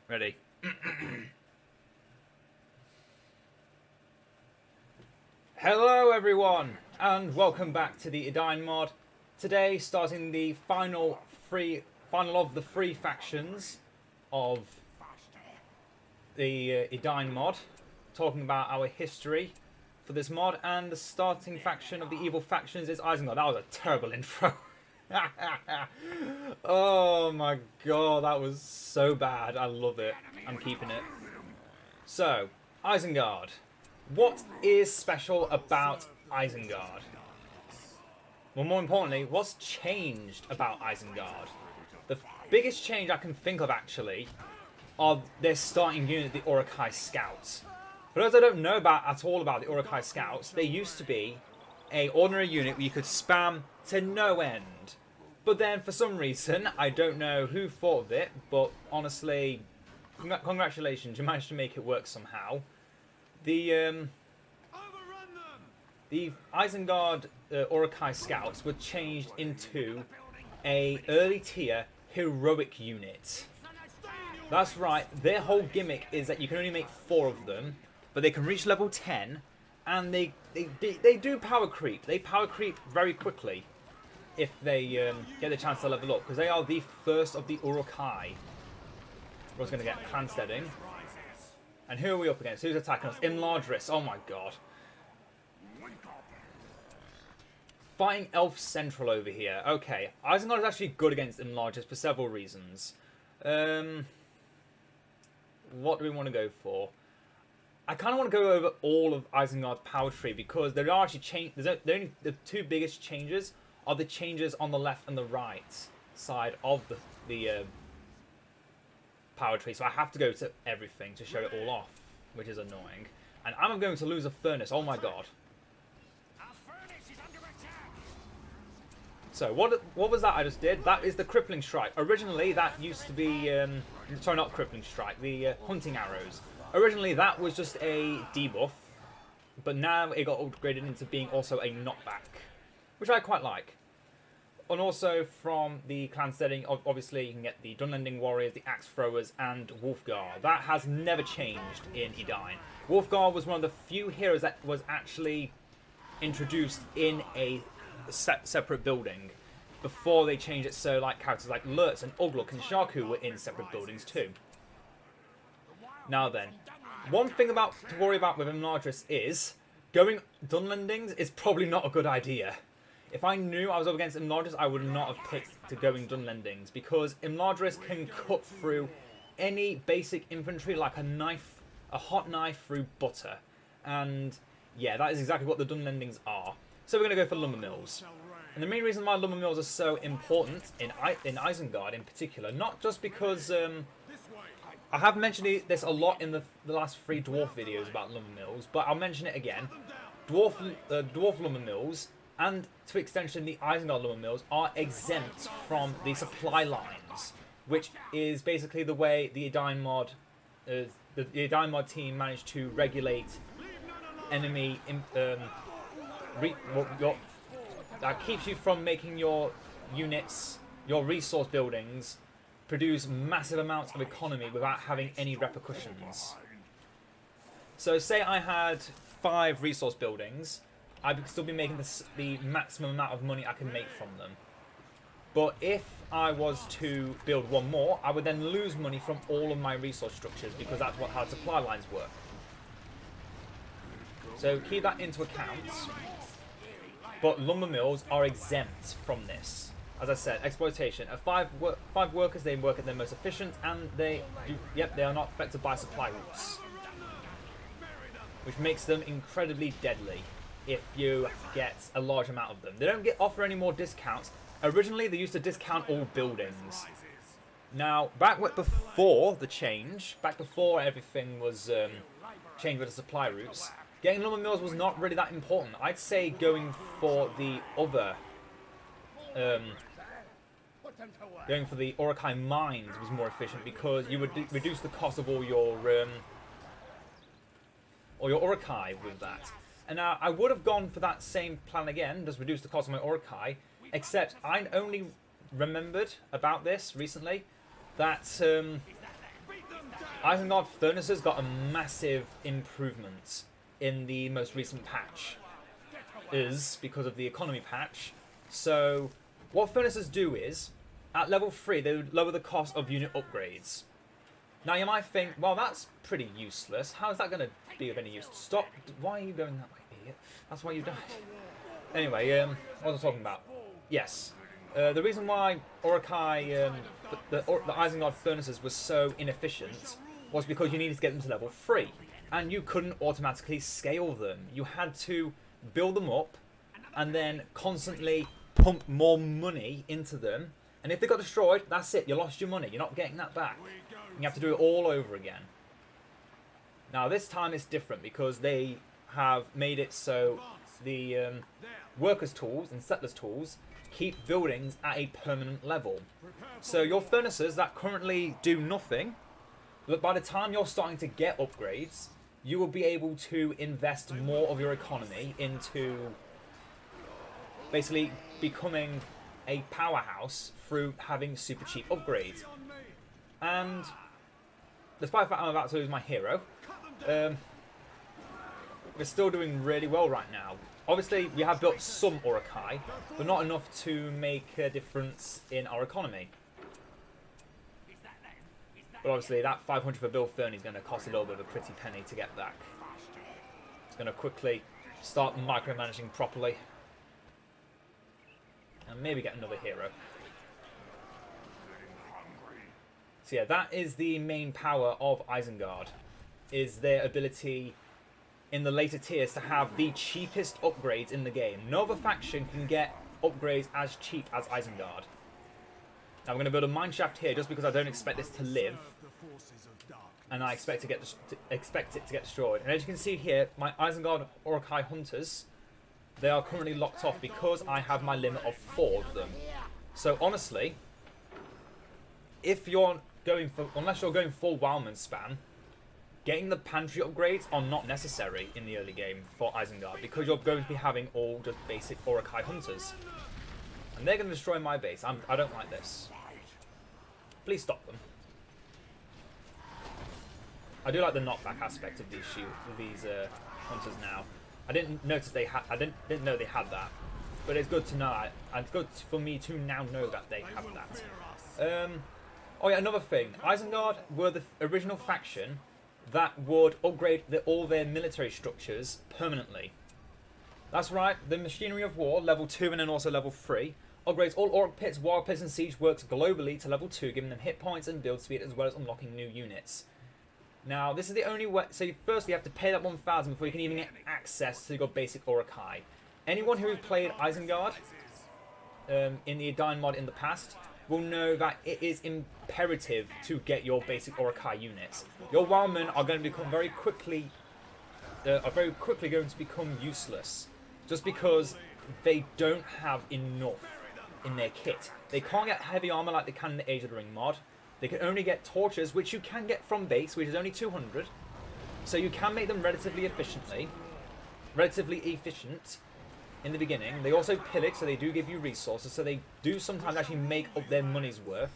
Ready. Hello everyone, and welcome back to the Edain Mod. Today, starting the final of the free factions of the Edain Mod, talking about our history for this mod, and the starting faction of the evil factions is Isengard. That was a terrible intro. Oh my god, that was so bad. I love it. I'm keeping it. So, Isengard. What is special about Isengard? Well, more importantly, what's changed about Isengard? The biggest change I can think of, actually, are their starting unit, the Uruk-hai Scouts. For those that don't know at all about the Uruk-hai Scouts, they used to be an ordinary unit where you could spam to no end. But then, for some reason, I don't know who thought of it, but honestly, congratulations, you managed to make it work somehow. The Isengard Uruk-hai Scouts were changed into a early tier heroic unit. That's right, their whole gimmick is that you can only make 4 of them, but they can reach level 10, and they do power creep. They power creep very quickly if they get the chance to level up, because they are the first of the Uruk-hai. We're also going to get clan steading. And who are we up against? Who's attacking us? Imladris. Oh my god. Fighting Elf Central over here. Okay. Isengard is actually good against Imladris for several reasons. What do we want to go for? I kind of want to go over all of Isengard's power tree, because there are actually the 2 biggest changes are the changes on the left and the right side of the power tree, so I have to go to everything to show it all off, which is annoying. And I'm going to lose a furnace. Oh my god. So what was that I just did? That is the crippling strike. Originally that used to be sorry, not crippling strike, the hunting arrows. Originally that was just a debuff, but now it got upgraded into being also a knockback, which I quite like. And also from the clan setting, obviously you can get the Dunlending Warriors, the Axe Throwers, and Wolfgar. That has never changed in Edain. Wolfgar was one of the few heroes that was actually introduced in a separate building before they changed it, so like characters like Lurtz and Oglok and Sharku were in separate buildings too. Now then, one thing to worry about with Imladris is going Dunlendings is probably not a good idea. If I knew I was up against Imladris, I would not have picked to going Dunlendings, because Imladris can cut through any basic infantry like a hot knife through butter. And yeah, that is exactly what the Dunlendings are. So we're going to go for lumber mills. And the main reason why lumber mills are so important in Isengard in particular, not just because I have mentioned this a lot in the last 3 dwarf videos about lumber mills, but I'll mention it again. Dwarf lumber mills, and to extension the Isengard lumber mills, are exempt from the supply lines, which is basically the way the Edain Mod, the Edain Mod team managed to regulate enemy that keeps you from making your units, your resource buildings, produce massive amounts of economy without having any repercussions. So say I had 5 resource buildings, I would still be making the maximum amount of money I can make from them. But if I was to build 1 more, I would then lose money from all of my resource structures, because that's how supply lines work. So keep that into account. But lumber mills are exempt from this. As I said, exploitation. At 5 workers, they work at their most efficient, and they are not affected by supply routes, which makes them incredibly deadly if you get a large amount of them. They don't offer any more discounts. Originally, they used to discount all buildings. Now, back before the change, back before everything was changed with the supply routes, getting lumber mills was not really that important. I'd say going for the other, going for the Uruk-hai mines was more efficient, because you would reduce the cost of all your Uruk-hai with that. And now I would have gone for that same plan again, just reduce the cost of my Uruk-hai, except I only remembered about this recently, that Isengard furnaces got a massive improvement in the most recent patch, is because of the economy patch. So what furnaces do is, at level 3, they would lower the cost of unit upgrades. Now you might think, well, that's pretty useless. How is that going to be of any use? Stop. Why are you going that way, idiot? That's why you died. Anyway, what was I talking about? Yes. The reason why Orokai, the Isengard furnaces were so inefficient was because you needed to get them to level 3. And you couldn't automatically scale them. You had to build them up and then constantly pump more money into them. And if they got destroyed, that's it. You lost your money. You're not getting that back. You have to do it all over again. Now this time it's different because they have made it so the workers' tools and settlers' tools keep buildings at a permanent level. So your furnaces that currently do nothing, but by the time you're starting to get upgrades, you will be able to invest more of your economy into basically becoming a powerhouse through having super cheap upgrades. And despite the fact I'm about to lose my hero, we're still doing really well right now. Obviously, we have built some Orokai, but not enough to make a difference in our economy. But obviously, that 500 for Bill Fernie is going to cost a little bit of a pretty penny to get back. It's going to quickly start micromanaging properly. And maybe get another hero. So yeah, that is the main power of Isengard, is their ability in the later tiers to have the cheapest upgrades in the game. No other faction can get upgrades as cheap as Isengard. Now I'm going to build a mineshaft here just because I don't expect this to live. And I expect it to get destroyed. And as you can see here, my Isengard Orokai Hunters, they are currently locked off because I have my limit of 4 of them. So honestly, if you're going for, unless you're going full Wildman spam, getting the pantry upgrades are not necessary in the early game for Isengard because you're going to be having all just basic Orokai Hunters. And they're going to destroy my base. I don't like this. Please stop them. I do like the knockback aspect of these hunters now. I didn't notice they had. I didn't know they had that, but it's good to know. And it's good for me to now know that they have that. Oh yeah, another thing. Isengard were the original faction that would upgrade all their military structures permanently. That's right. The Machinery of War, level 2 and then also level 3, upgrades all Orc Pits, Wild Pits and Siege Works globally to level 2, giving them hit points and build speed as well as unlocking new units. Now, this is the only way. So, first you have to pay that 1,000 before you can even get access to your basic Orokai. Anyone who has played Isengard in the Edain Mod in the past will know that it is imperative to get your basic Orokai units. Your Wildmen are going to become very quickly going to become useless, just because they don't have enough in their kit. They can't get heavy armor like they can in the Age of the Ring mod. They can only get torches, which you can get from base, which is only 200. So you can make them relatively efficient in the beginning. They also pillage, so they do give you resources, so they do sometimes actually make up their money's worth.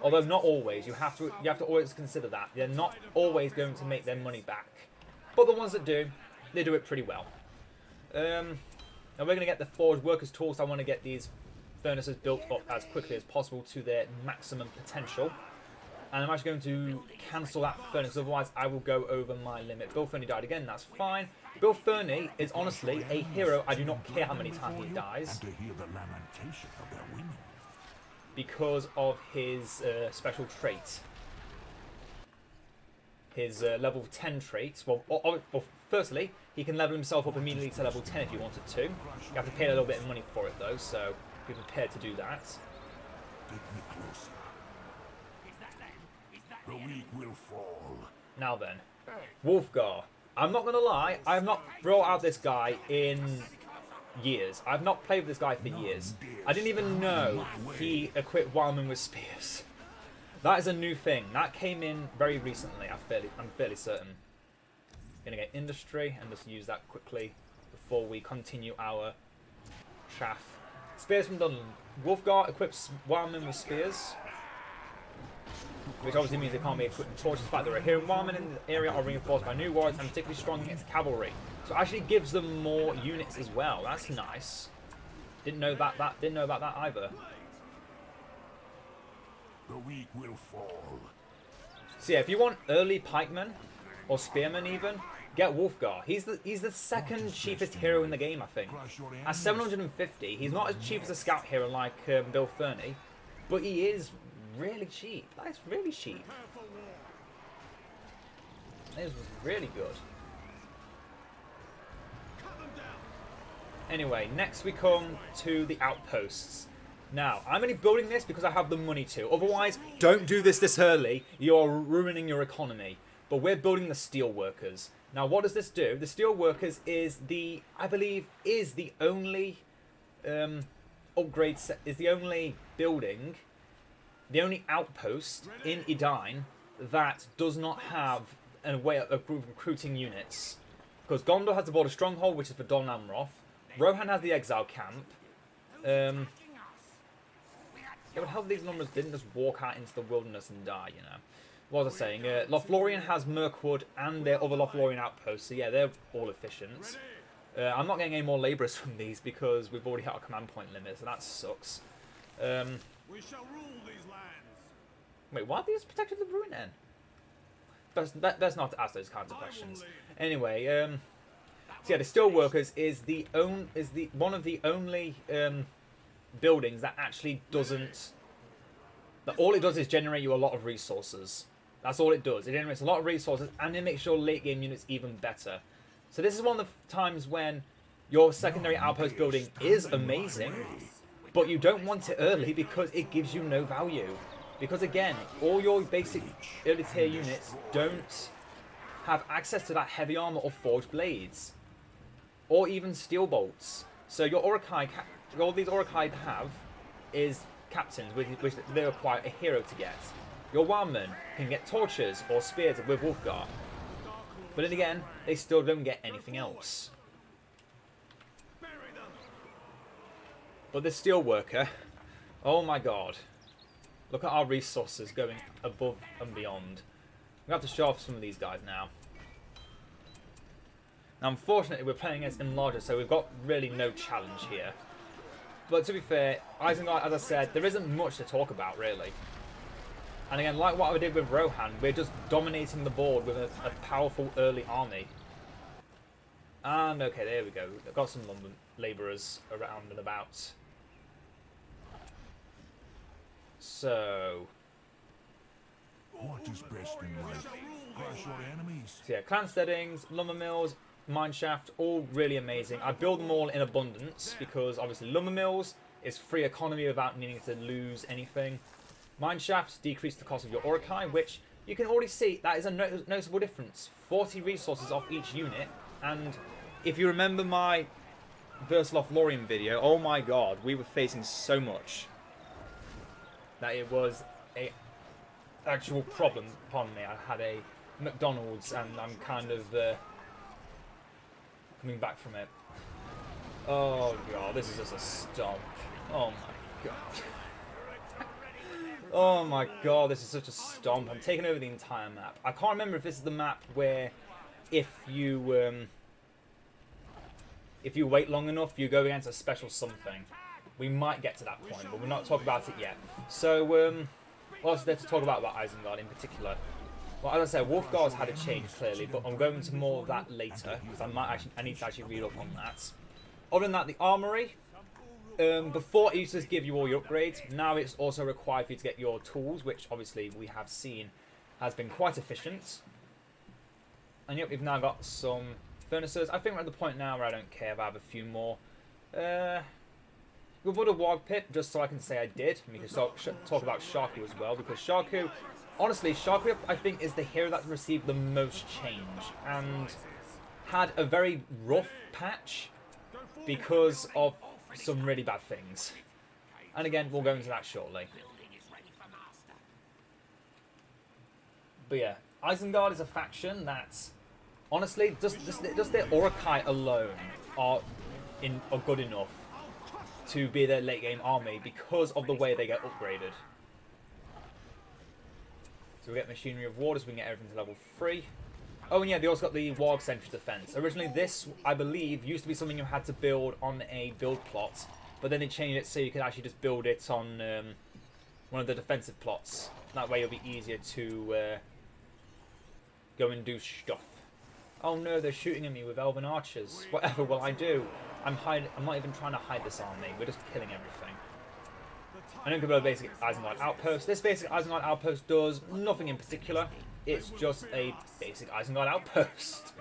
Although not always. You have to always consider that. They're not always going to make their money back. But the ones that do, they do it pretty well. Now we're going to get the Forge Workers tools. So I want to get these furnaces built up as quickly as possible to their maximum potential. And I'm actually going to cancel that furnace, otherwise I will go over my limit. Bill Fernie died again, that's fine. Bill Fernie is honestly a hero. I do not care how many times he dies, because of his special trait. His level 10 traits. Well, firstly, he can level himself up immediately to level 10 if you wanted to. You have to pay a little bit of money for it though, so be prepared to do that. The weak will fall. Now then, Wolfgar. I'm not gonna lie, I have not brought out this guy in years. I've not played with this guy for years. I didn't even know he equipped Wildman with spears. That is a new thing. That came in very recently, I'm fairly certain. Gonna get industry and just use that quickly before we continue our chaff. Spears from Dunland. Wolfgar equips Wildman with spears. which obviously means they can't be equipped with torches. The fact there are hero warmen in the area are reinforced by new warriors and particularly strong against cavalry. So it actually gives them more units as well. That's nice. Didn't know about that either. The weak will fall. So yeah, if you want early pikemen or spearmen even, get Wolfgar. He's the second cheapest hero in the game, I think. At 750, he's not as cheap as a scout hero like Bill Fernie, but he is really cheap. That's really cheap. It is really good. Anyway, next we come to the outposts. Now, I'm only building this because I have the money to. Otherwise, don't do this early. You're ruining your economy. But we're building the steelworkers. Now, what does this do? The steelworkers is the, I believe, is the only upgrade set, is the only building, the only outpost in Edain that does not have a way of recruiting units. Because Gondor has the border stronghold, which is for Don Amroth. Rohan has the exile camp. It would help these numbers didn't just walk out into the wilderness and die, you know. What was I saying? Lothlorien has Mirkwood and their other Lothlorien outposts, so yeah, they're all efficient. I'm not getting any more labourers from these because we've already hit our command point limit, so that sucks. We shall rule these lands. Wait, why are these protected the ruin then? Best not to ask those kinds of questions. Anyway, so yeah, the Steelworkers is one of the only buildings that actually doesn't. That all it does is generate you a lot of resources. That's all it does. It generates a lot of resources and it makes your late game units even better. So this is one of the times when your secondary outpost building is amazing, but you don't want it early because it gives you no value. Because again, all your basic early tier units don't have access to that heavy armor or forged blades, or even steel bolts. So your Uruk-hai, all these Uruk-hai have is captains, which they require a hero to get. Your wildmen can get torches or spears with Wolfgar, but then again, they still don't get anything else. But the steelworker, oh my god. Look at our resources going above and beyond. We have to show off some of these guys now. Now, unfortunately, we're playing against Enlarger, so we've got really no challenge here. But to be fair, Isengard, as I said, there isn't much to talk about, really. And again, like what I did with Rohan, we're just dominating the board with a powerful early army. And, okay, there we go. We've got some London labourers around and about. So What is best in life? Crush your enemies. yeah, clan steadings, lumber mills, mineshaft, all really amazing. I build them all in abundance because obviously lumber mills is free economy without needing to lose anything. Mineshafts decrease the cost of your Uruk-hai, which you can already see that is a noticeable difference. 40 resources off each unit, and if you remember my Burst Lothlorien video, oh my god, we were facing so much that it was a actual problem upon me. I had a McDonald's and I'm kind of coming back from it. Oh god, this is just a stomp. Oh my god. Oh my god, this is such a stomp. I'm taking over the entire map. I can't remember if this is the map where if you wait long enough you go against a special something. We might get to that point, but we're not talking about it yet. So, what else is there to talk about Isengard in particular? Well, as I said, Wolfgar's had a change clearly, but I'm going into more of that later because I need to actually read up on that. Other than that, the armory. Before it used to give you all your upgrades, now it's also required for you to get your tools, which obviously we have seen has been quite efficient. And yep, we've now got some furnaces. I think we're at the point now where I don't care if I have a few more. We'll put a Warg Pit, just so I can say I did. And we can talk about Sharku as well, because Sharku, honestly, Sharku I think is the hero that received the most change, and had a very rough patch because of some really bad things. And again, we'll go into that shortly. But yeah, Isengard is a faction that, honestly, just their Uruk-hai alone are good enough to be their late game army because of the way they get upgraded. So we get Machinery of War, so we can get everything to level 3. Oh, and yeah, they also got the Warg Sentry Defense. Originally, this, I believe, used to be something you had to build on a build plot, but then they changed it so you could actually just build it on one of the defensive plots. That way it'll be easier to go and do stuff. Oh no, they're shooting at me with elven archers. Whatever will I do? I'm not even trying to hide this army. We're just killing everything. I don't build a basic Isengard outpost. This basic Isengard outpost does nothing in particular. It's just a basic Isengard outpost.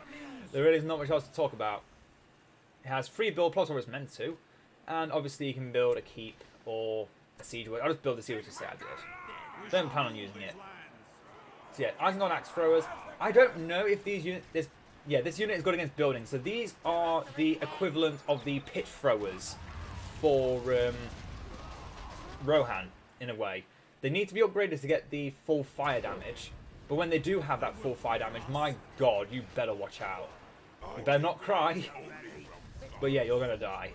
There really is not much else to talk about. It has 3 build plots, or it's meant to. And obviously you can build a keep or a siege wall. I'll just build a siege to say I did. Don't plan on using it. So yeah, Isengard axe throwers. I don't know if these units... this unit is good against buildings. So these are the equivalent of the pitch throwers for Rohan, in a way. They need to be upgraded to get the full fire damage. But when they do have that full fire damage, my god, you better watch out. You better not cry. But yeah, you're going to die.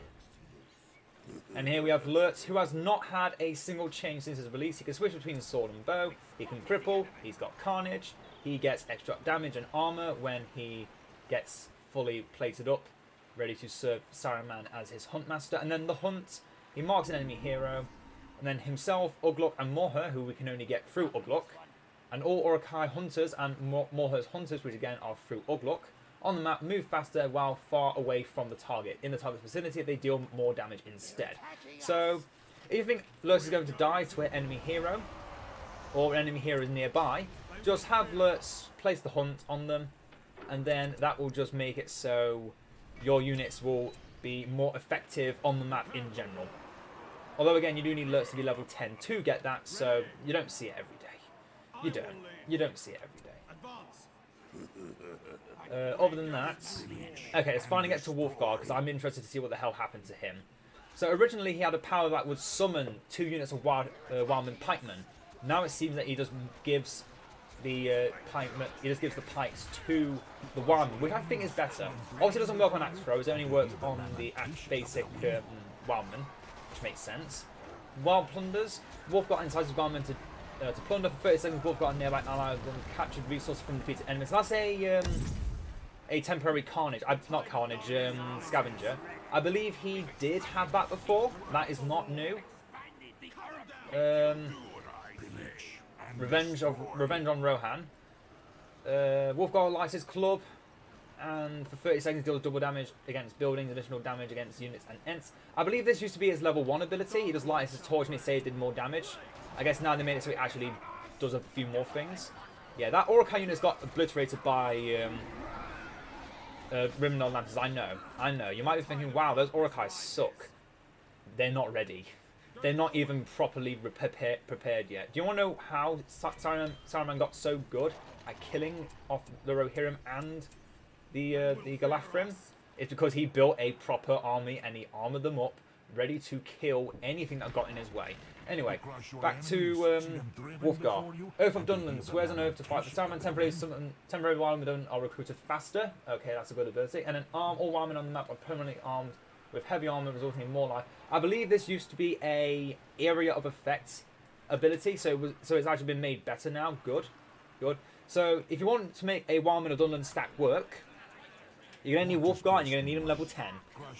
And here we have Lurtz, who has not had a single change since his release. He can switch between sword and bow. He can cripple. He's got carnage. He gets extra damage and armor when he gets fully plated up, ready to serve Saruman as his huntmaster. And then the hunt, he marks an enemy hero. And then himself, Oglok, and Morher, who we can only get through Oglok. And all Uruk-hai hunters and Morher's hunters, which again are through Oglok, on the map move faster while far away from the target. In the target's vicinity, they deal more damage instead. So, if you think Lurtz is going to die to an enemy hero, or an enemy hero is nearby, just have Lurtz place the hunt on them, and then that will just make it so your units will be more effective on the map in general. Although again, you do need Lurtz to be level 10 to get that, so you don't see it every day. You don't. You don't see it every day. Other than that, okay, let's finally get to Wolfguard, because I'm interested to see what the hell happened to him. So originally he had a power that would summon 2 units of Wildman Pikemen. Now it seems that he just gives the pikes to the Wildman, which I think is better. Obviously it doesn't work on axe throws, it only works on the basic Wildman, which makes sense. Wild plunders, Wolfguard incites Wildman to plunder for 30 seconds. Wolfguard and nearby allies and captured resources from defeated enemies. So that's a temporary carnage. Not carnage, scavenger. I believe he did have that before. That is not new. Revenge on Rohan. Wolfguard lights his club, and for 30 seconds deals double damage against buildings, additional damage against units and ents. I believe this used to be his level 1 ability. He just lights his torch and he said it did more damage. I guess now they made it so it actually does a few more things. Yeah, that Uruk-hai unit's got obliterated by Rimnod Lancers. I know. You might be thinking, wow, those Uruk-hai suck. They're not ready. They're not even properly prepared yet. Do you want to know how Saruman got so good at killing off the Rohirrim and the Galathrim? It's because he built a proper army and he armoured them up, ready to kill anything that got in his way. Anyway, back to Wolfgar. Oath of Dunland swears an oath to fight. The Saruman temporary wildmen are recruited faster. Okay, that's a good ability. And then arm all wildmen on the map are permanently armed with heavy armor, resulting in more life. I believe this used to be a area of effect ability, so it's actually been made better now. Good. So if you want to make a wildman of Dunland stack work, you're going to need Wolfgar and you're going to need him level 10.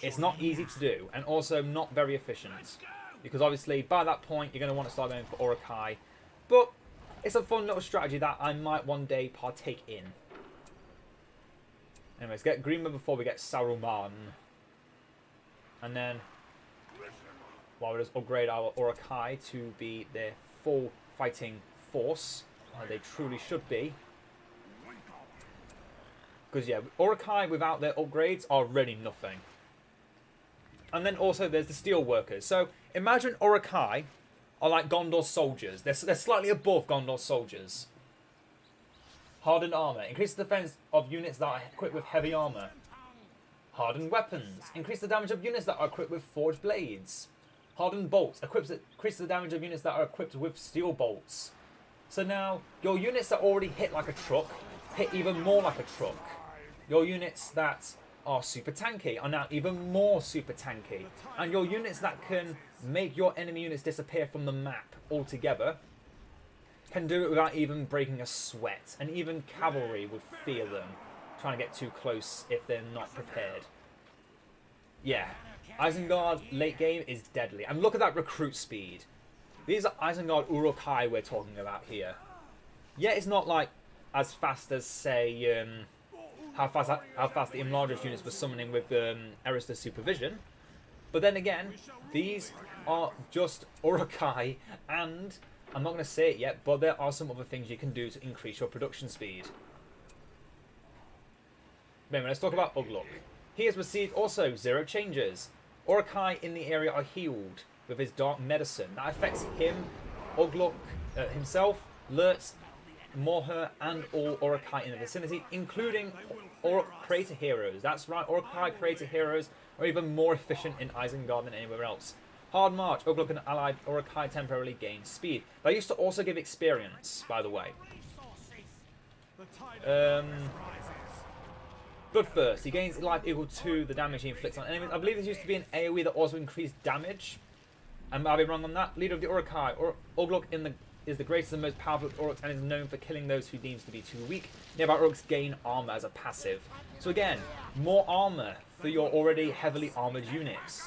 It's not easy to do, and also not very efficient. Because obviously, by that point, you're going to want to start going for Uruk-hai. But it's a fun little strategy that I might one day partake in. Anyways, get Grima before we get Saruman. And then, while we just upgrade our Uruk-hai to be their full fighting force, like they truly should be. Because yeah, Uruk-hai without their upgrades are really nothing. And then also there's the steel workers. So imagine Uruk-hai are like Gondor's soldiers. They're slightly above Gondor's soldiers. Hardened armor. Increase the defense of units that are equipped with heavy armor. Hardened weapons. Increase the damage of units that are equipped with forged blades. Hardened bolts. Increase the damage of units that are equipped with steel bolts. So now, your units that already hit like a truck, hit even more like a truck. Your units that are super tanky are now even more super tanky. And your units that can make your enemy units disappear from the map altogether can do it without even breaking a sweat, and even cavalry would fear them, trying to get too close if they're not prepared. Yeah, Isengard late game is deadly. And look at that recruit speed. These are Isengard Urukai we're talking about here. Yeah, it's not like as fast as, say, how fast the Imladris units were summoning with Arista supervision. But then again, these are just Urukai, and I'm not going to say it yet, but there are some other things you can do to increase your production speed. Anyway, let's talk about Oglok. He has received also 0 changes. Urukai in the area are healed with his dark medicine. That affects him, Oglok himself, Lurtz, Morher, and all Urukai in the vicinity, including creator heroes. That's right, Urukai creator heroes are even more efficient in Isengard than anywhere else. Hard March, Oglok and allied Urukai temporarily gain speed. That used to also give experience, by the way. But first, he gains life equal to the damage he inflicts on enemies. I believe this used to be an AoE that also increased damage. And I'll be wrong on that. Leader of the Urukai, Oglok is the greatest and most powerful of Uruks and is known for killing those who deems to be too weak. Nearby Uruks gain armor as a passive. So again, more armor for your already heavily armored units.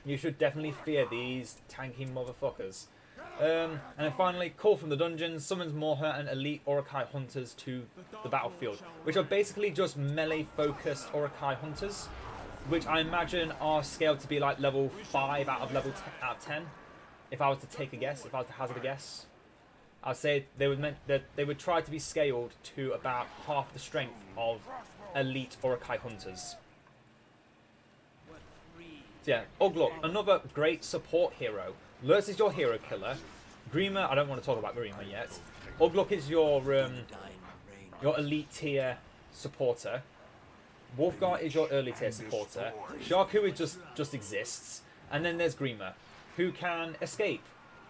You should definitely fear these tanky motherfuckers. And then finally, Call from the Dungeons summons Morher and elite Urukai hunters to the battlefield, which are basically just melee-focused Urukai hunters, which I imagine are scaled to be like level 5 out of 10. If I was to take a guess, if I was to hazard a guess, I'd say they would try to be scaled to about half the strength of elite Urukai hunters. So yeah, Oglok, another great support hero. Lurtz is your hero killer. Grima, I don't want to talk about Grima yet. Oglok is your elite tier supporter. Wolfgar is your early tier supporter. Sharku is just exists. And then there's Grima, who can escape,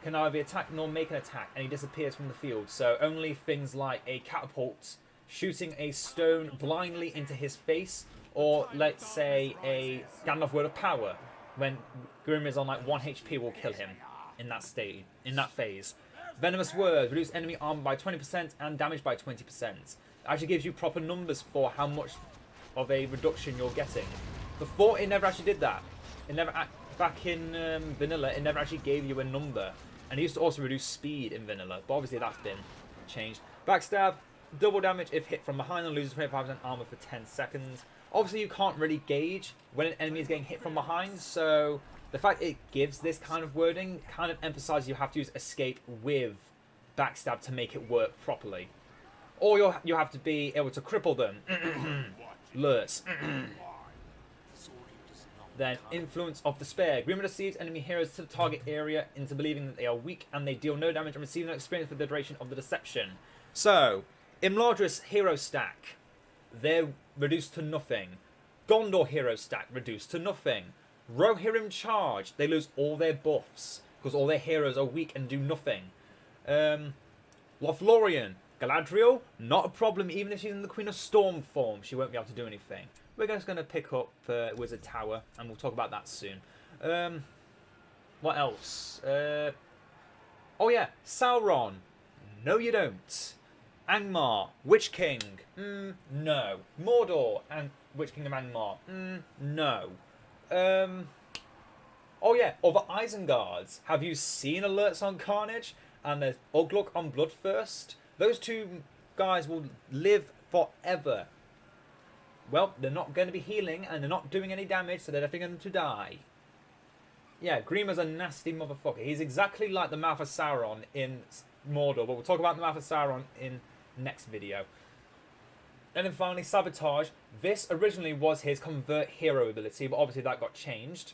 can neither attack nor make an attack, and he disappears from the field. So only things like a catapult shooting a stone blindly into his face, or let's say a Gandalf Word of Power, when Grima is on like 1 HP, will kill him in that state, in that phase. Venomous Words reduce enemy armor by 20% and damage by 20%. It actually gives you proper numbers for how much of a reduction you're getting. Before, it never actually did that. It never, back in vanilla, it never actually gave you a number. And it used to also reduce speed in vanilla, but obviously that's been changed. Backstab, double damage if hit from behind and loses 25% armor for 10 seconds. Obviously you can't really gauge when an enemy is getting hit from behind, so the fact it gives this kind of wording kind of emphasizes you have to use escape with backstab to make it work properly. Or you have to be able to cripple them. Lurtz. Then Influence of Despair. Grima deceives enemy heroes to the target area into believing that they are weak and they deal no damage and receive no experience for the duration of the deception. So, Imladris hero stack, they're reduced to nothing. Gondor hero stack, reduced to nothing. Rohirrim charge, they lose all their buffs because all their heroes are weak and do nothing. Lothlorien, Galadriel, not a problem even if she's in the Queen of Storm form, she won't be able to do anything. We're just going to pick up Wizard Tower, and we'll talk about that soon. What else? Oh yeah, Sauron. No you don't. Angmar, Witch King. No. Mordor, and Witch King of Angmar. No. Oh yeah, other Isengards. Have you seen Alerts on Carnage? And there's Oglok on Bloodthirst. Those two guys will live forever. Well, they're not going to be healing, and they're not doing any damage, so they're definitely going to die. Yeah, Grima's a nasty motherfucker. He's exactly like the Mouth of Sauron in Mordor, but we'll talk about the Mouth of Sauron in next video. And then finally, Sabotage. This originally was his Convert Hero ability, but obviously that got changed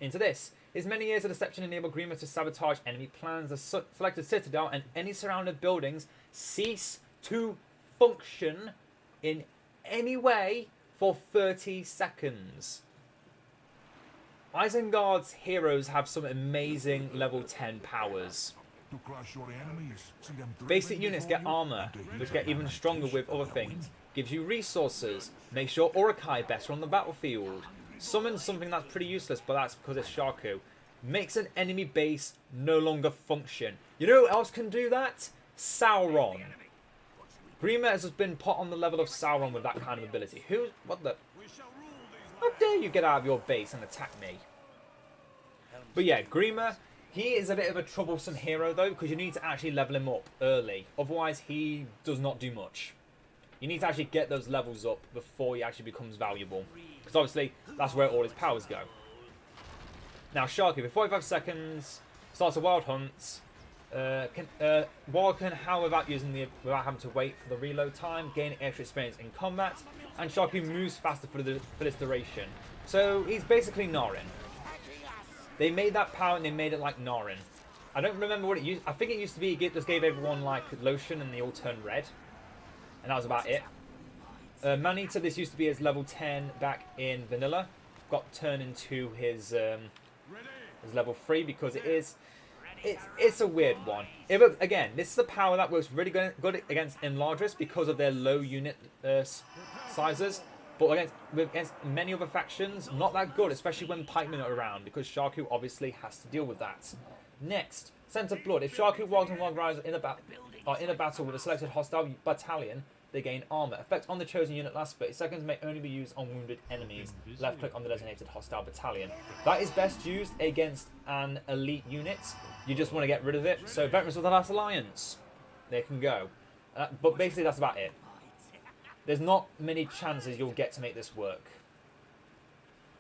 into this. His many years of deception enable Grima to sabotage enemy plans. The selected citadel and any surrounding buildings cease to function in any way for 30 seconds. Isengard's heroes have some amazing level 10 powers. To crush your enemies, see them Basic units get armor, which get even stronger with other things. Gives you resources, makes your Urukai better on the battlefield. Summons something that's pretty useless, but that's because it's Sharku. makes an enemy base no longer function. You know who else can do that? Sauron. Grima has just been put on the level of Sauron with that kind of ability. What the? How dare you get out of your base and attack me? But yeah, Grima, he is a bit of a troublesome hero though, because you need to actually level him up early. Otherwise, he does not do much. You need to actually get those levels up before he actually becomes valuable. Because obviously, that's where all his powers go. Now, Sharku, for 45 seconds, starts a wild hunt. Wild can howl without having to wait for the reload time, gain extra experience in combat, and Sharku moves faster for this duration. So he's basically Narin. They made that power and they made it like Narin. I don't remember what it used. I think it used to be it just gave everyone like lotion and they all turned red, and that was about it. Maneater, this used to be his level 10 back in vanilla, got turned into his level 3 because it's a weird one. Again, this is a power that works really good against Enlargers because of their low unit sizes. But against many other factions, not that good, especially when pikemen are around, because Sharku obviously has to deal with that. Next, Sense of Blood. If Sharku, Warg, and Wargrise are in a battle with a selected hostile battalion, they gain armor. Effect on the chosen unit lasts 30 seconds, may only be used on wounded enemies. Left click on the designated hostile battalion. That is best used against an elite unit. You just want to get rid of it. So Veterans of the Last Alliance, they can go. But basically that's about it. There's not many chances you'll get to make this work.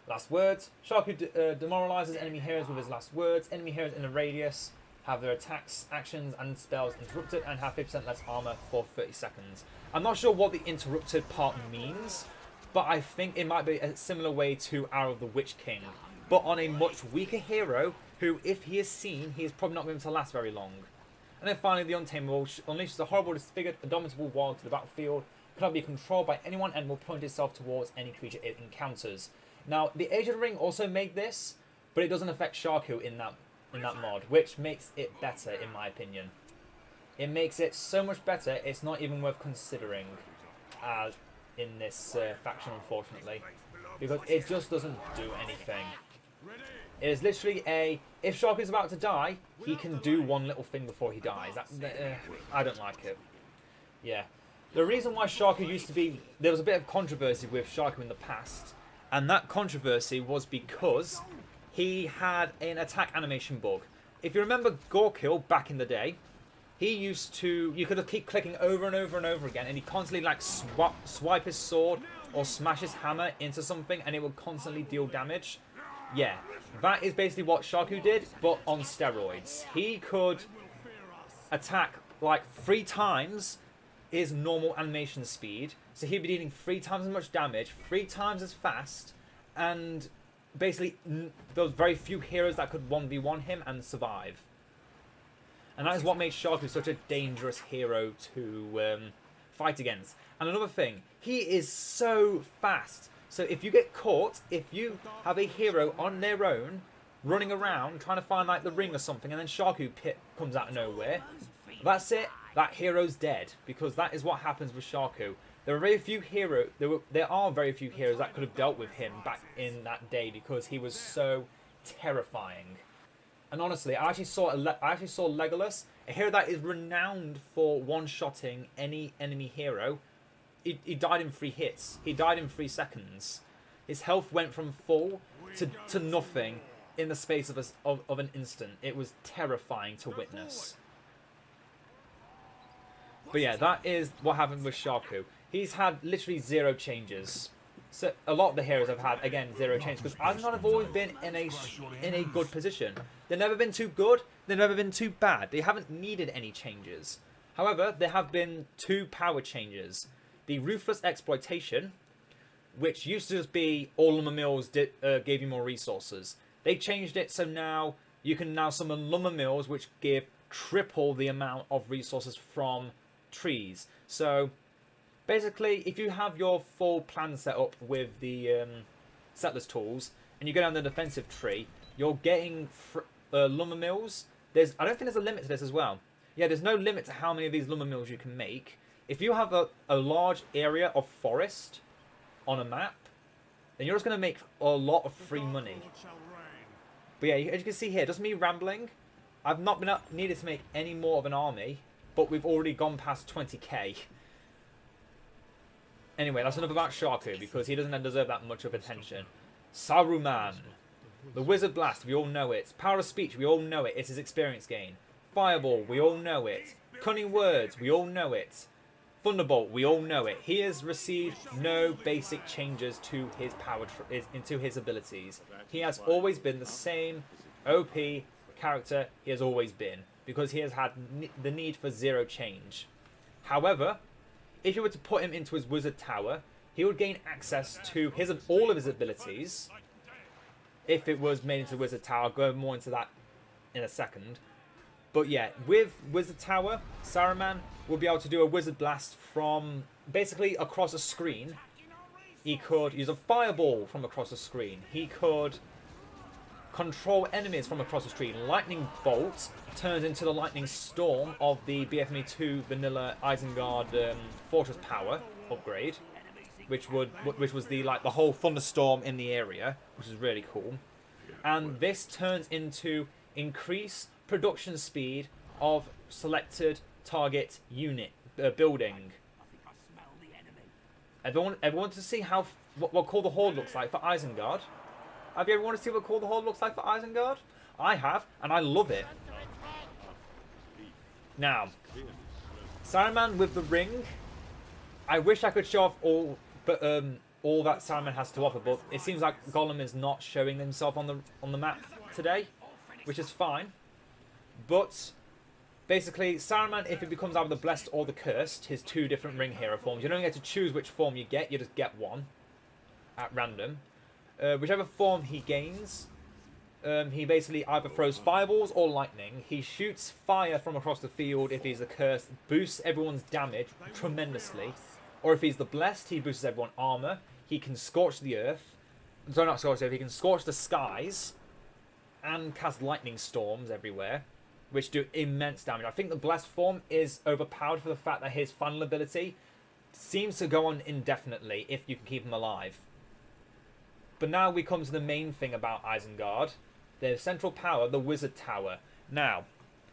Last words. Sharku demoralizes enemy heroes with his last words. Enemy heroes in a radius have their attacks, actions, and spells interrupted and have 50% less armor for 30 seconds. I'm not sure what the interrupted part means, but I think it might be a similar way to Arrow of the Witch King, but on a much weaker hero who, if he is seen, he is probably not going to last very long. And then finally, the Untamable unleashes a horrible, disfigured, indomitable warg to the battlefield, cannot be controlled by anyone, and will point itself towards any creature it encounters. Now, the Age of the Ring also made this, but it doesn't affect Sharku in that mod, which makes it better, in my opinion. It makes it so much better, it's not even worth considering as in this faction, unfortunately, because it just doesn't do anything. It is literally if Sharku is about to die, he can do one little thing before he dies. I don't like it. Yeah. The reason why Sharku used to be... There was a bit of controversy with Sharku in the past, and that controversy was because he had an attack animation bug. If you remember Gorkill back in the day, he used to... You could keep clicking over and over and over again, and he constantly like swipe his sword or smash his hammer into something, and it would constantly deal damage. Yeah, that is basically what Sharku did, but on steroids. He could attack like 3 times his normal animation speed, so he'd be dealing 3 times as much damage, 3 times as fast, and basically there was very few heroes that could 1v1 him and survive. And that is what made Sharku such a dangerous hero to fight against. And another thing, he is so fast. So if you get caught, if you have a hero on their own, running around, trying to find like the ring or something, and then Sharku comes out of nowhere, that's it. That hero's dead, because that is what happens with Sharku. There are very few heroes that could have dealt with him back in that day, because he was so terrifying. And honestly, I actually saw Legolas, a hero that is renowned for one-shotting any enemy hero. He died in 3 hits. He died in 3 seconds. His health went from full to nothing in the space of an instant. It was terrifying to witness. But yeah, that is what happened with Sharku. He's had literally 0 changes. So a lot of the heroes have had, again, 0 changes, because Isengard have always been in a good position. They've never been too good, they've never been too bad. They haven't needed any changes. However, there have been 2 power changes. The Ruthless Exploitation, which used to just be all lumber mills gave you more resources. They changed it so now you can now summon lumber mills, which give triple the amount of resources from trees. So basically, if you have your full plan set up with the settlers tools and you go down the defensive tree, you're getting lumber mills. I don't think there's a limit to this as well. Yeah, there's no limit to how many of these lumber mills you can make. If you have a large area of forest on a map, then you're just going to make a lot of free money. But yeah, as you can see here, just me rambling. I've not been needed to make any more of an army, but we've already gone past 20k. Anyway, that's enough about Sharku, because he doesn't deserve that much of attention. Saruman. The Wizard Blast, we all know it. Power of Speech, we all know it. It's his experience gain. Fireball, we all know it. Cunning Words, we all know it. Thunderbolt, we all know it. He has received no basic changes to his power, into his abilities. He has always been the same OP character he has always been, because he has had the need for zero change. However, if you were to put him into his Wizard Tower, he would gain access to all of his abilities. If it was made into Wizard Tower, I'll go more into that in a second. But yeah, with Wizard Tower, Saruman will be able to do a Wizard Blast from basically across a screen. He could use a Fireball from across a screen. He could control enemies from across the screen. Lightning Bolt turns into the Lightning Storm of the BFME2 Vanilla Isengard Fortress Power upgrade, which was the whole thunderstorm in the area, which is really cool. And this turns into increase production speed of selected target unit building. Everyone wants to see what Call the Horde looks like for Isengard? Have you ever wanted to see what Call the Horde looks like for Isengard? I have, and I love it. Now, Saruman with the ring. I wish I could show off all that Saruman has to offer, but it seems like Gollum is not showing himself on the map today, which is fine. But basically, Saruman, if it becomes either the Blessed or the Cursed, his two different ring hero forms, you don't get to choose which form you get, you just get one at random. Whichever form he gains, he basically either throws fireballs or lightning. He shoots fire from across the field if he's the Cursed, boosts everyone's damage tremendously. Or if he's the Blessed, he boosts everyone's armor. He can scorch the earth. Sorry, not scorch the earth. He can scorch the skies and cast lightning storms everywhere, which do immense damage. I think the Blessed form is overpowered for the fact that his final ability seems to go on indefinitely if you can keep him alive. But now we come to the main thing about Isengard, their central power, the Wizard Tower. Now,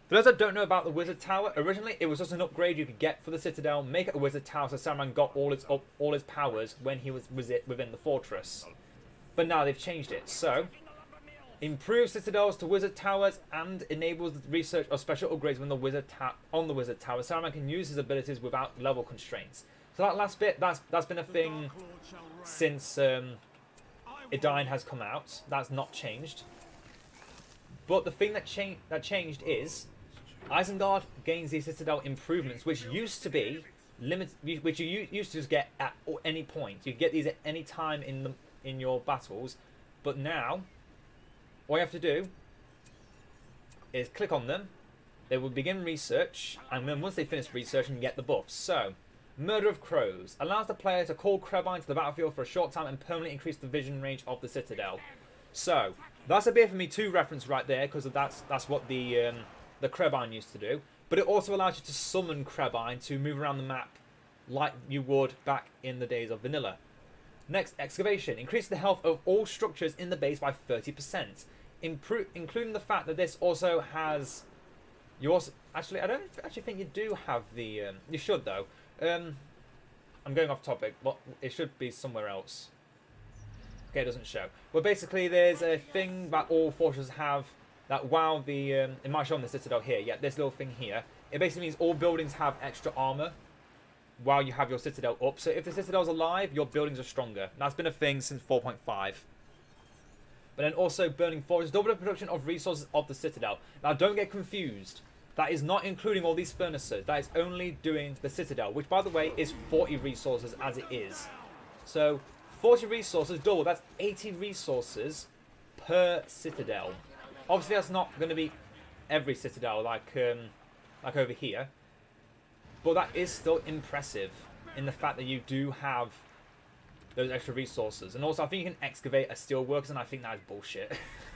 for those that don't know about the Wizard Tower, originally it was just an upgrade you could get for the Citadel, make it a Wizard Tower so Saruman got all his powers when he was within the fortress. But now they've changed it, so improves Citadels to Wizard Towers and enables the research of special upgrades when on the Wizard Tower. Saruman can use his abilities without level constraints. So that last bit, that's been a thing since Edain has come out. That's not changed. But the thing that changed is Isengard gains these Citadel improvements, which used to be which you used to just get at any point. You get these at any time in your battles, but now all you have to do is click on them. They will begin research, and then once they finish research, you get the buffs. So, Murder of Crows allows the player to call Crabine to the battlefield for a short time and permanently increase the vision range of the Citadel. So, that's a BFME2 reference right there, because that's what the Crabine used to do. But it also allows you to summon Crabine to move around the map like you would back in the days of Vanilla. Next, Excavation. Increase the health of all structures in the base by 30%. Including the fact that this also has... Actually, I don't actually think you do have the... you should, though. I'm going off topic, but it should be somewhere else. Okay, it doesn't show. Well, basically, there's a thing that all fortresses have that while the... it might show on the Citadel here. Yeah, this little thing here. It basically means all buildings have extra armor while you have your Citadel up. So if the Citadel's alive, your buildings are stronger. That's been a thing since 4.5. But then also Burning Forest, double the production of resources of the Citadel. Now don't get confused. That is not including all these furnaces. That is only doing the Citadel, which by the way is 40 resources as it is. So 40 resources double, that's 80 resources per Citadel. Obviously that's not going to be every Citadel like over here. But that is still impressive in the fact that you do have those extra resources. And also I think you can excavate as steelworkers, and I think that is bullshit.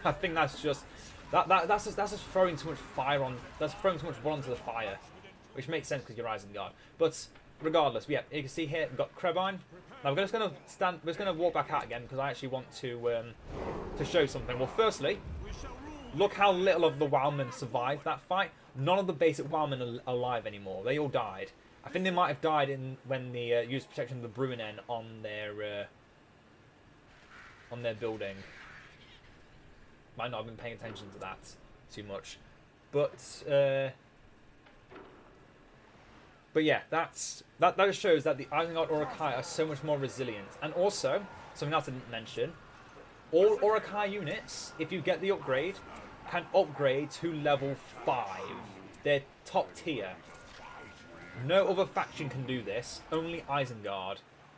I think that's just that's just throwing too much fire on. That's throwing too much wood onto the fire, which makes sense because you're Isengard. But regardless, yeah, you can see here we've got Crabine. Now we're just gonna walk back out again because I actually want to show something. Well, firstly, look how little of the Wildmen survived that fight. None of the basic Wildmen are alive anymore. They all died. I think they might have died when they used protection of the Bruinen on their building. Might not have been paying attention to that too much, but yeah, that just shows that the Isengard Orokai are so much more resilient. And also, something else I didn't mention, all Orokai units, if you get the upgrade, can upgrade to level 5. They're top tier. No other faction can do this, only Isengard.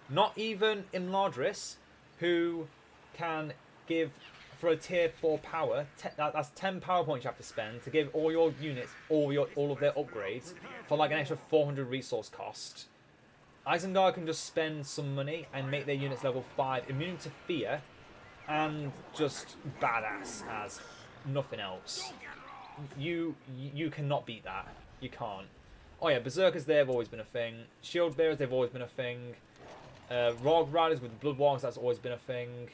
Not even Imladris, who can give, for a tier 4 power, that's 10 power points you have to spend to give all your units all of their upgrades for like an extra 400 resource cost. Isengard can just spend some money and make their units level 5, immune to fear, and just badass as nothing else. You cannot beat that. You can't. Oh yeah, Berserkers, they've always been a thing. Shield Bearers, they've always been a thing. Rogue Riders with Blood Walks, that's always been a thing.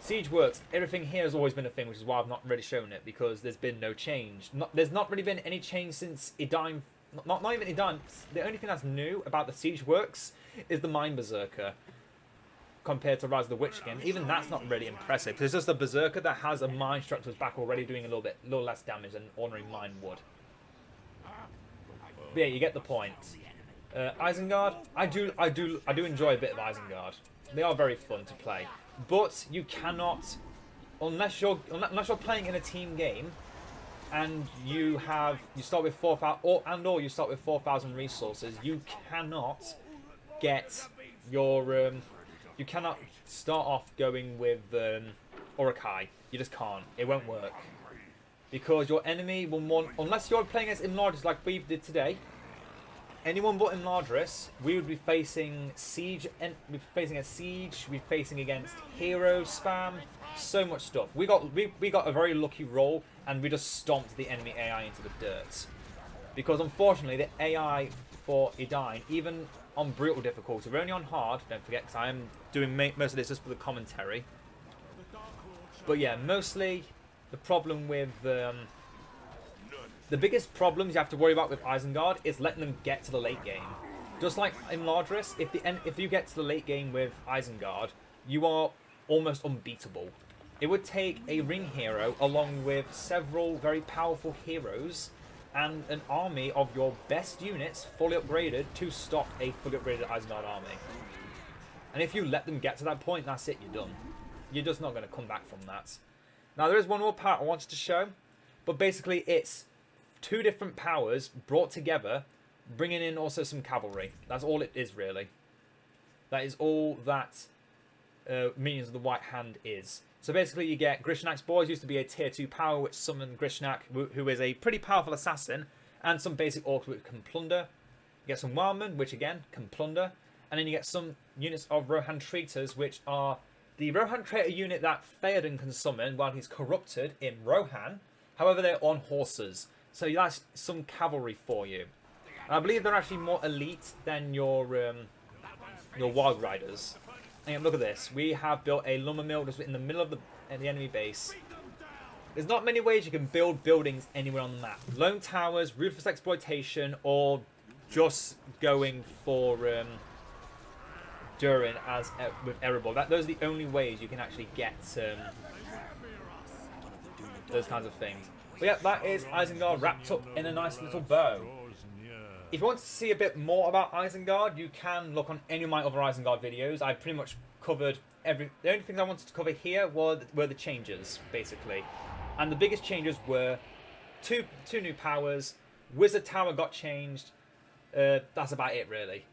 Siege Works, everything here has always been a thing, which is why I've not really shown it, because there's been no change. There's not really been any change since Edain. Not even Edain. The only thing that's new about the Siege Works is the Mind Berserker, compared to Rise of the Witch King. Even that's not really impressive, because it's just a Berserker that has a Mind Struck to his back already, doing a little less damage than ordinary Mind would. But yeah, you get the point. Isengard, I do enjoy a bit of Isengard. They are very fun to play, but you cannot, unless you're playing in a team game, and you start with 4,000, or you start with 4,000 resources. You cannot get your you cannot start off going with Orokai. You just can't. It won't work. Because your enemy will want, unless you're playing against Imladris like we did today, anyone but Imladris, we would be facing siege, we'd be facing against hero spam, so much stuff. We got a very lucky roll, and we just stomped the enemy AI into the dirt. Because unfortunately, the AI for Edain, even on brutal difficulty, we're only on hard, don't forget, because I am doing most of this just for the commentary. But yeah, mostly the problem with the biggest problems you have to worry about with Isengard is letting them get to the late game. Just like in Lardris, if you get to the late game with Isengard, you are almost unbeatable. It would take a ring hero along with several very powerful heroes and an army of your best units fully upgraded to stop a fully upgraded Isengard army. And if you let them get to that point, that's it, you're done. You're just not going to come back from that. Now, there is one more part I wanted to show, but basically it's 2 different powers brought together, bringing in also some cavalry. That's all it is, really. That is all that Minions of the White Hand is. So basically you get Grishnak's Boys, used to be a tier 2 power which summoned Grishnak, who is a pretty powerful assassin, and some basic orcs which can plunder. You get some Wildmen, which again can plunder, and then you get some units of Rohan Traitors, which are the Rohan Traitor unit that Theoden can summon while he's corrupted in Rohan. However, they're on horses, so that's some cavalry for you. And I believe they're actually more elite than your Wild Riders. And look at this. We have built a lumber mill just in the middle of the enemy base. There's not many ways you can build buildings anywhere on the map. Lone towers, ruthless exploitation, or just going for Durin as with Erebor. Those are the only ways you can actually get those kinds of things. But yeah, that is Isengard wrapped up in a nice little bow. If you want to see a bit more about Isengard, you can look on any of my other Isengard videos. I pretty much covered the only things I wanted to cover here were the changes, basically. And the biggest changes were two new powers, Wizard Tower got changed, that's about it, really.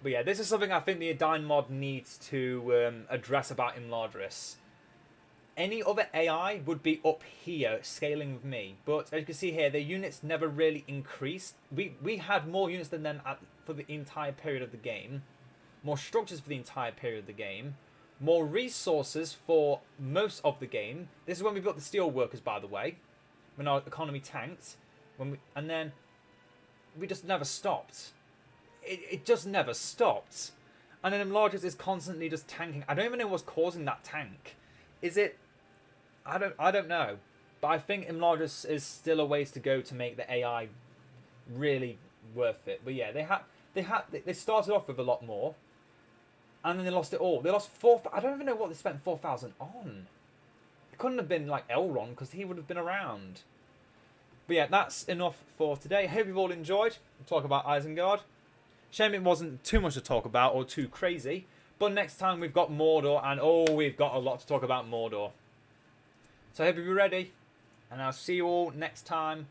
But yeah, this is something I think the Edain mod needs to address about Imladris. Any other AI would be up here, scaling with me. But as you can see here, their units never really increased. We had more units than them for the entire period of the game. More structures for the entire period of the game. More resources for most of the game. This is when we built the steel workers, by the way. When our economy tanked. And then we just never stopped. It just never stopped. And then Imladris is constantly just tanking. I don't even know what's causing that tank. Is it? I don't know. But I think Imladris is still a ways to go to make the AI really worth it. But yeah, they started off with a lot more, and then they lost it all. They lost 4. I don't even know what they spent 4,000 on. It couldn't have been like Elrond because he would have been around. But yeah, that's enough for today. Hope you've all enjoyed. We'll talk about Isengard. Shame it wasn't too much to talk about or too crazy. But next time we've got Mordor, and oh, we've got a lot to talk about Mordor. So I hope you'll be ready, and I'll see you all next time.